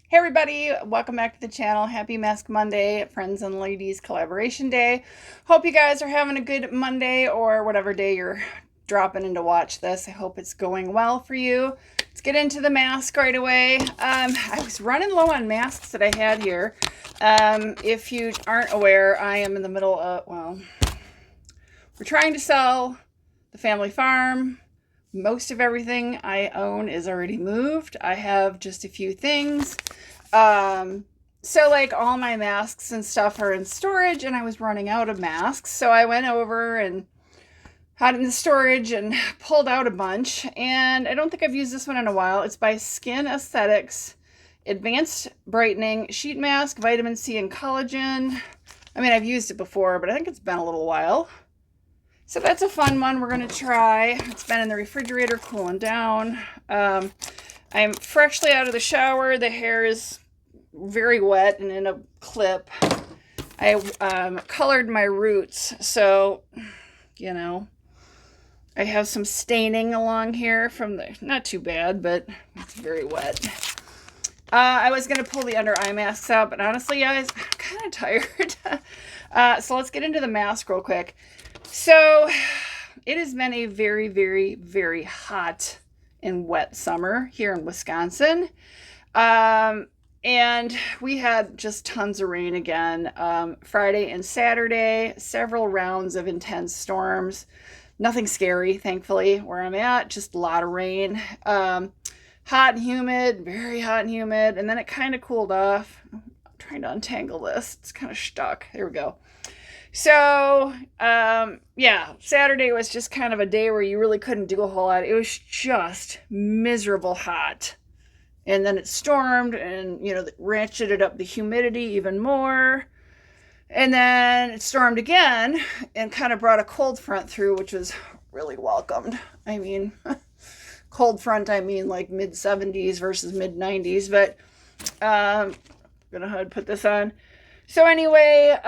Hey everybody, welcome back to the channel. Happy Mask Monday, Friends and Ladies Collaboration Day. Hope you guys are having a good Monday or whatever day you're dropping in to watch this. I hope it's going well for you. Let's get into the mask right away. I was running low on masks that I had here. If you aren't aware, I am in the middle of, we're trying to sell the family farm. Most of everything I own is already moved. I have just a few things. So like all my masks and stuff are in storage and I was running out of masks. So I went over and had it in the storage and pulled out a bunch. And I don't think I've used this one in a while. It's by Skin Aesthetics Advanced Brightening Sheet Mask, Vitamin C and Collagen. I mean, I've used it before, but I think it's been a little while. So that's a fun one we're going to try. It's been in the refrigerator cooling down. I'm freshly out of the shower. The hair is very wet and in a clip. I colored my roots, so, you know, I have some staining along here from the, not too bad, but it's very wet. I was going to pull the under eye masks out, but honestly, guys, I'm kind of tired. So let's get into the mask real quick. So it has been a very, very, very hot and wet summer here in Wisconsin. And we had just tons of rain again. Friday and Saturday, several rounds of intense storms. Nothing scary, thankfully, where I'm at. Just a lot of rain. Hot and humid, very hot and humid. And then it kind of cooled off. I'm trying to untangle this. It's kind of stuck. There we go. So, yeah, Saturday was just kind of a day where you really couldn't do a whole lot. It was just miserable hot. And then it stormed and, ratcheted up the humidity even more. And then it stormed again and kind of brought a cold front through, which was really welcomed. I mean, cold front, I mean like mid 70s versus mid 90s. But I'm going to put this on. So anyway,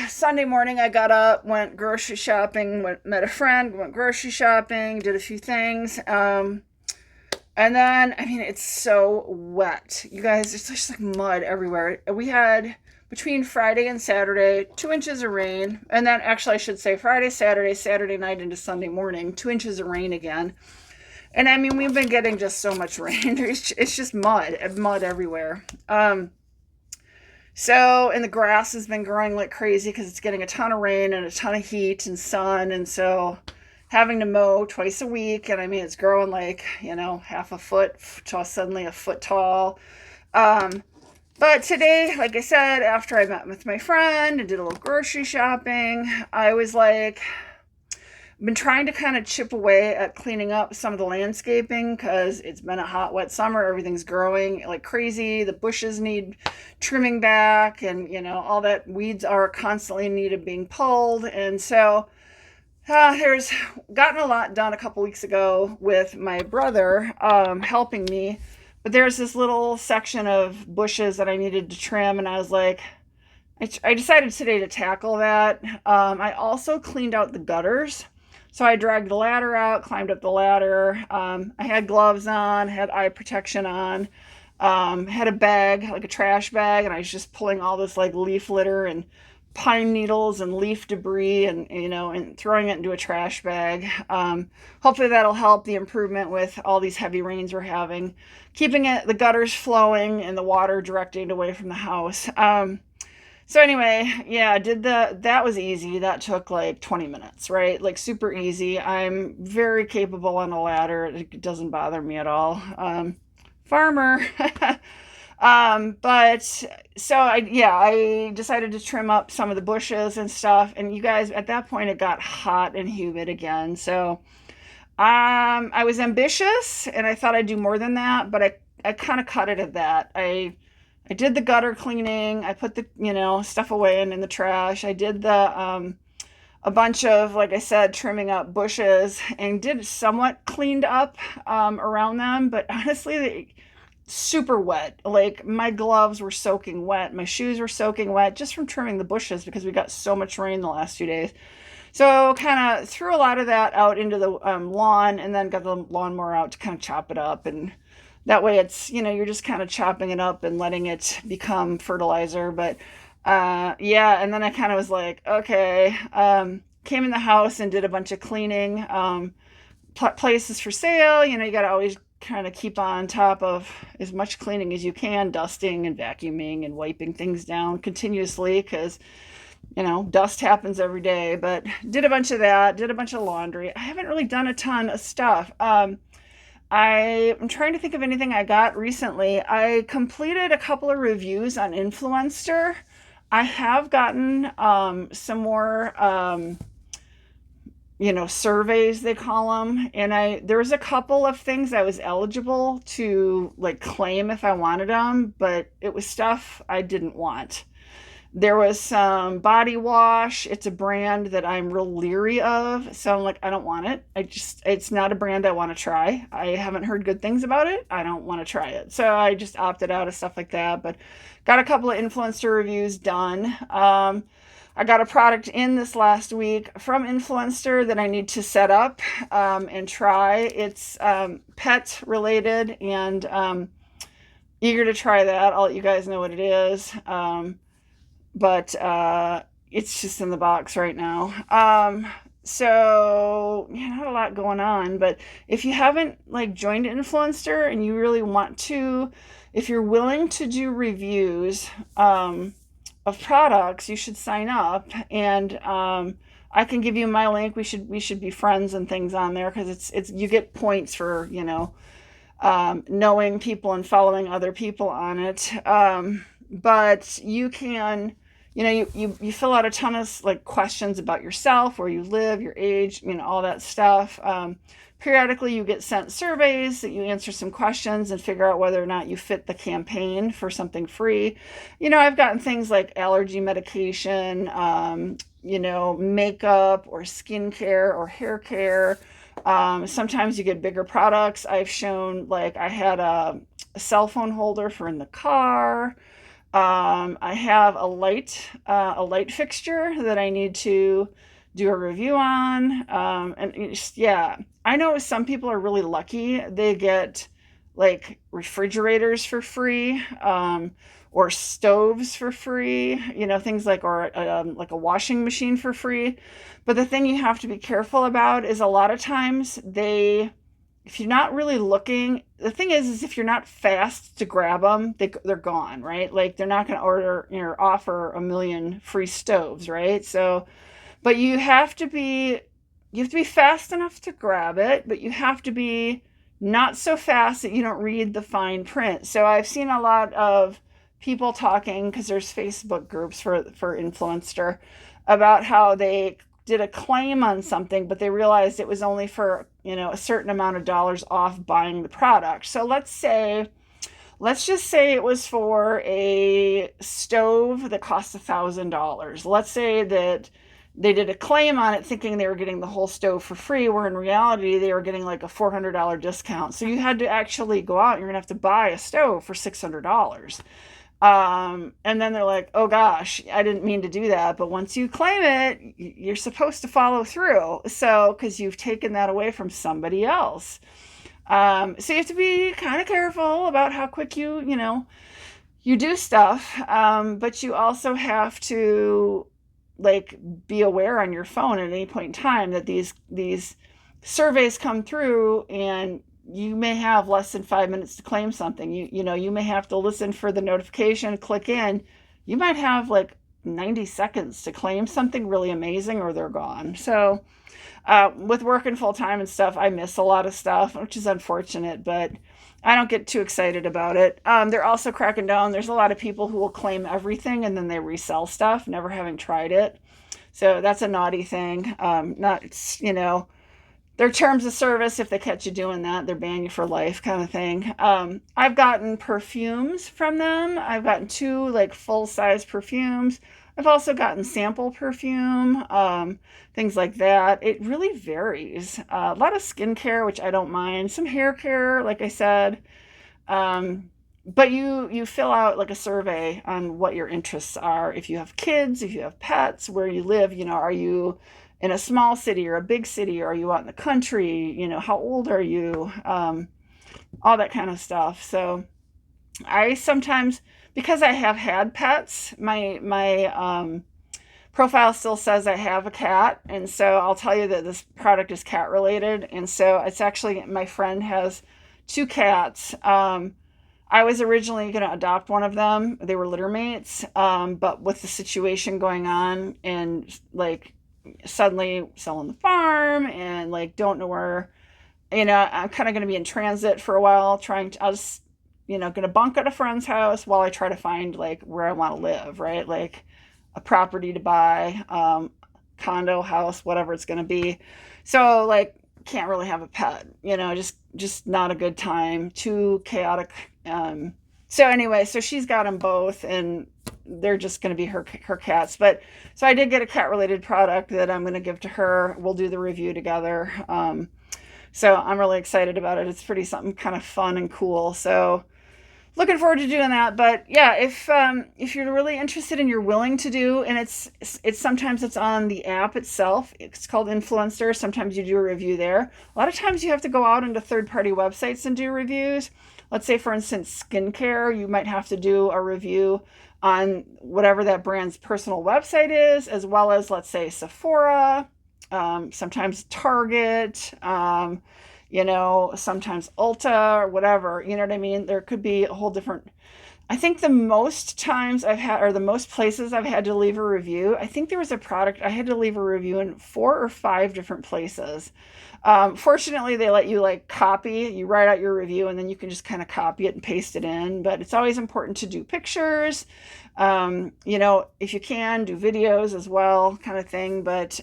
Sunday morning I got up, went grocery shopping, met a friend, went grocery shopping, did a few things. And then, I mean, it's so wet. You guys, it's just like mud everywhere. We had, between Friday and Saturday, 2 inches of rain. And then, actually, I should say Friday, Saturday night into Sunday morning, 2 inches of rain again. And I mean, we've been getting just so much rain. It's just mud everywhere. So, and the grass has been growing like crazy because it's getting a ton of rain and a ton of heat and sun. And so having to mow twice a week. And I mean, it's growing like, half a foot to suddenly a foot tall. But today, like I said, after I met with my friend and did a little grocery shopping, I was like, been trying to kind of chip away at cleaning up some of the landscaping because it's been a hot, wet summer. Everything's growing like crazy. The bushes need trimming back and, all that weeds are constantly in need of being pulled. And so there's gotten a lot done a couple weeks ago with my brother helping me. But there's this little section of bushes that I needed to trim. And I was like, I decided today to tackle that. I also cleaned out the gutters. So I dragged the ladder out, climbed up the ladder. I had gloves on, had eye protection on, had a bag, like a trash bag, and I was just pulling all this like leaf litter and pine needles and leaf debris and throwing it into a trash bag. Hopefully that'll help the improvement with all these heavy rains we're having, keeping the gutters flowing and the water directed away from the house. So anyway, yeah, that was easy. That took like 20 minutes, right? Like super easy. I'm very capable on a ladder. It doesn't bother me at all. Farmer. But so I decided to trim up some of the bushes and stuff. And you guys, at that point, it got hot and humid again. So, I was ambitious and I thought I'd do more than that, but I kind of cut it at that. I did the gutter cleaning. I put the, stuff away and in the trash. I did a bunch of, like I said, trimming up bushes and did somewhat cleaned up around them. But honestly, super wet. Like my gloves were soaking wet. My shoes were soaking wet just from trimming the bushes because we got so much rain the last 2 days. So kind of threw a lot of that out into the lawn and then got the lawnmower out to kind of chop it up and That way it's, you're just kind of chopping it up and letting it become fertilizer. But yeah, and then I kind of was like, okay, came in the house and did a bunch of cleaning. Places for sale, you got to always kind of keep on top of as much cleaning as you can, dusting and vacuuming and wiping things down continuously, because dust happens every day. But did a bunch of that, did a bunch of laundry. I haven't really done a ton of stuff. I'm trying to think of anything I got recently. I completed a couple of reviews on Influencer. I have gotten some more surveys, they call them, and there was a couple of things I was eligible to like claim if I wanted them, but it was stuff I didn't want. There was some body wash. It's a brand that I'm real leery of, so I'm like, I don't want it. It's not a brand I want to try. I haven't heard good things about it. I don't want to try it, so I just opted out of stuff like that. But got a couple of influencer reviews done. I got a product in this last week from Influencer that I need to set up and try. It's pet related, and eager to try that. I'll let you guys know what it is. But it's just in the box right now. So not a lot going on. But if you haven't like joined Influencer and you really want to, if you're willing to do reviews of products, you should sign up. And I can give you my link. We should be friends and things on there, because it's you get points for knowing people and following other people on it. But you can, you fill out a ton of like questions about yourself, where you live, your age, all that stuff. Periodically you get sent surveys that you answer some questions and figure out whether or not you fit the campaign for something free. I've gotten things like allergy medication, makeup or skincare or hair care. Sometimes you get bigger products. I've shown, like, I had a cell phone holder for in the car. I have a light fixture that I need to do a review on. Yeah, I know some people are really lucky. They get like refrigerators for free, or stoves for free, things like, or like a washing machine for free. But the thing you have to be careful about is a lot of times if you're not really looking, the thing is if you're not fast to grab them, they're gone, right? Like, they're not going to offer a million free stoves, right? So, but you have to be fast enough to grab it, but you have to be not so fast that you don't read the fine print. So I've seen a lot of people talking, because there's Facebook groups for Influencer, about how they did a claim on something, but they realized it was only for, a certain amount of dollars off buying the product. So let's just say it was for a stove that costs $1,000. Let's say that they did a claim on it thinking they were getting the whole stove for free, where in reality they were getting like a $400 discount. So you had to actually go out and you're gonna have to buy a stove for $600. And then they're like, oh gosh, I didn't mean to do that. But once you claim it, you're supposed to follow through. So, because you've taken that away from somebody else. So you have to be kind of careful about how quick you do stuff. But you also have to like be aware on your phone at any point in time that these surveys come through, and you may have less than 5 minutes to claim something. You may have to listen for the notification, click in. You might have like 90 seconds to claim something really amazing, or they're gone. So with working full time and stuff, I miss a lot of stuff, which is unfortunate, but I don't get too excited about it. They're also cracking down. There's a lot of people who will claim everything and then they resell stuff, never having tried it. So that's a naughty thing. Their terms of service, if they catch you doing that, they're banning you for life, kind of thing. I've gotten perfumes from them. I've gotten 2 like full-size perfumes. I've also gotten sample perfume, things like that. It really varies. A lot of skincare, which I don't mind. Some hair care, like I said. But you fill out like a survey on what your interests are. If you have kids, if you have pets, where you live, are you in a small city or a big city, or are you out in the country? How old are you? all that kind of stuff. So I sometimes, because I have had pets, my profile still says I have a cat, and so I'll tell you that this product is cat related. And so it's actually, my friend has 2 cats. I was originally going to adopt one of them. They were litter mates, but with the situation going on and like suddenly selling the farm and like don't know where, I'm kind of going to be in transit for a while, I'll just, going to bunk at a friend's house while I try to find like where I want to live, right? Like a property to buy, condo, house, whatever it's going to be. So like, can't really have a pet, just not a good time, too chaotic. So anyway, so she's got them both, and they're just going to be her cats. But so I did get a cat related product that I'm going to give to her. We'll do the review together. So I'm really excited about it. It's pretty something kind of fun and cool. So looking forward to doing that. But yeah, if you're really interested and you're willing to do, and it's sometimes it's on the app itself. It's called Influencer. Sometimes you do a review there. A lot of times you have to go out into third-party websites and do reviews. Let's say, for instance, skincare, you might have to do a review on whatever that brand's personal website is, as well as, let's say, Sephora, sometimes Target, sometimes Ulta or whatever, you know what I mean? There could be a whole different, I think the most times I've had, or the most places I've had to leave a review, I think there was a product I had to leave a review in 4 or 5 different places. Fortunately, they let you like you write out your review, and then you can just kind of copy it and paste it in. But it's always important to do pictures. If you can, do videos as well, kind of thing. But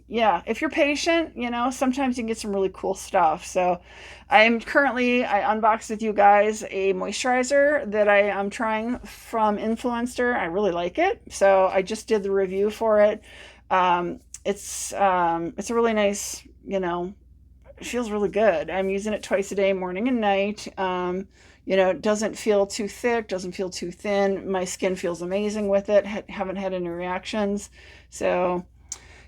yeah, if you're patient, sometimes you can get some really cool stuff. So I unboxed with you guys a moisturizer that I am trying from Influencer. I really like it. So I just did the review for it. It's a really nice, it feels really good. I'm using it twice a day, morning and night. It doesn't feel too thick, doesn't feel too thin. My skin feels amazing with it. Haven't had any reactions. So,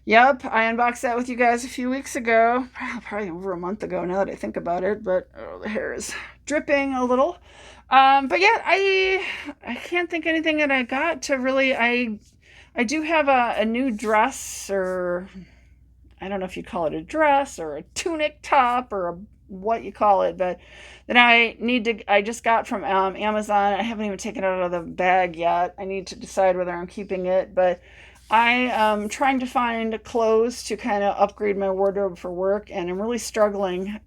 yep, I unboxed that with you guys a few weeks ago, probably over a month ago now that I think about it, but the hair is dripping a little. But yeah, I can't think anything that I got to really, I do have a new dress, or I don't know if you call it a dress or a tunic top or what you call it, but then I just got from Amazon. I haven't even taken it out of the bag yet. I need to decide whether I'm keeping it, but I am trying to find clothes to kind of upgrade my wardrobe for work, and I'm really struggling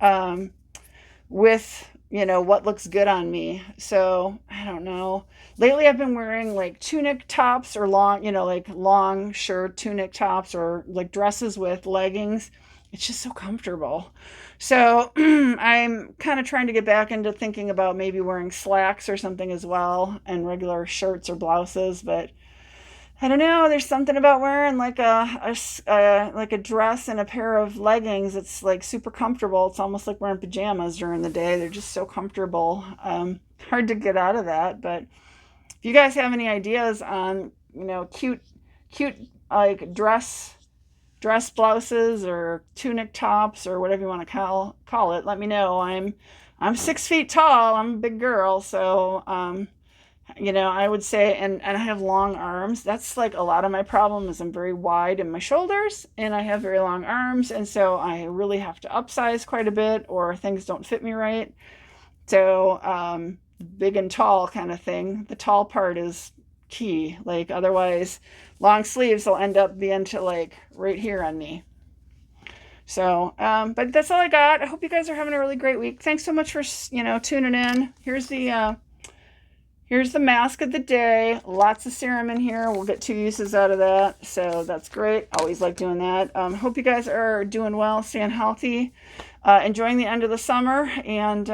with what looks good on me. So I don't know. Lately I've been wearing like tunic tops or long, like long shirt tunic tops, or like dresses with leggings. It's just so comfortable. So I'm kind of trying to get back into thinking about maybe wearing slacks or something as well, and regular shirts or blouses. But I don't know, there's something about wearing like a dress and a pair of leggings. It's like super comfortable. It's almost like wearing pajamas during the day. They're just so comfortable. Hard to get out of that. But if you guys have any ideas on, cute like dress blouses or tunic tops or whatever you want to call it, let me know. I'm 6 feet tall. I'm a big girl. So, I would say, and I have long arms. That's like a lot of my problem is I'm very wide in my shoulders, and I have very long arms. And so I really have to upsize quite a bit, or things don't fit me right. So, big and tall kind of thing. The tall part is key. Like otherwise long sleeves will end up being to like right here on me. So, but that's all I got. I hope you guys are having a really great week. Thanks so much for, tuning in. Here's the mask of the day. Lots of serum in here. We'll get 2 uses out of that. So that's great. Always like doing that. Hope you guys are doing well, staying healthy, enjoying the end of the summer. And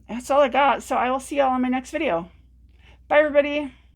that's all I got. So I will see y'all on my next video. Bye, everybody.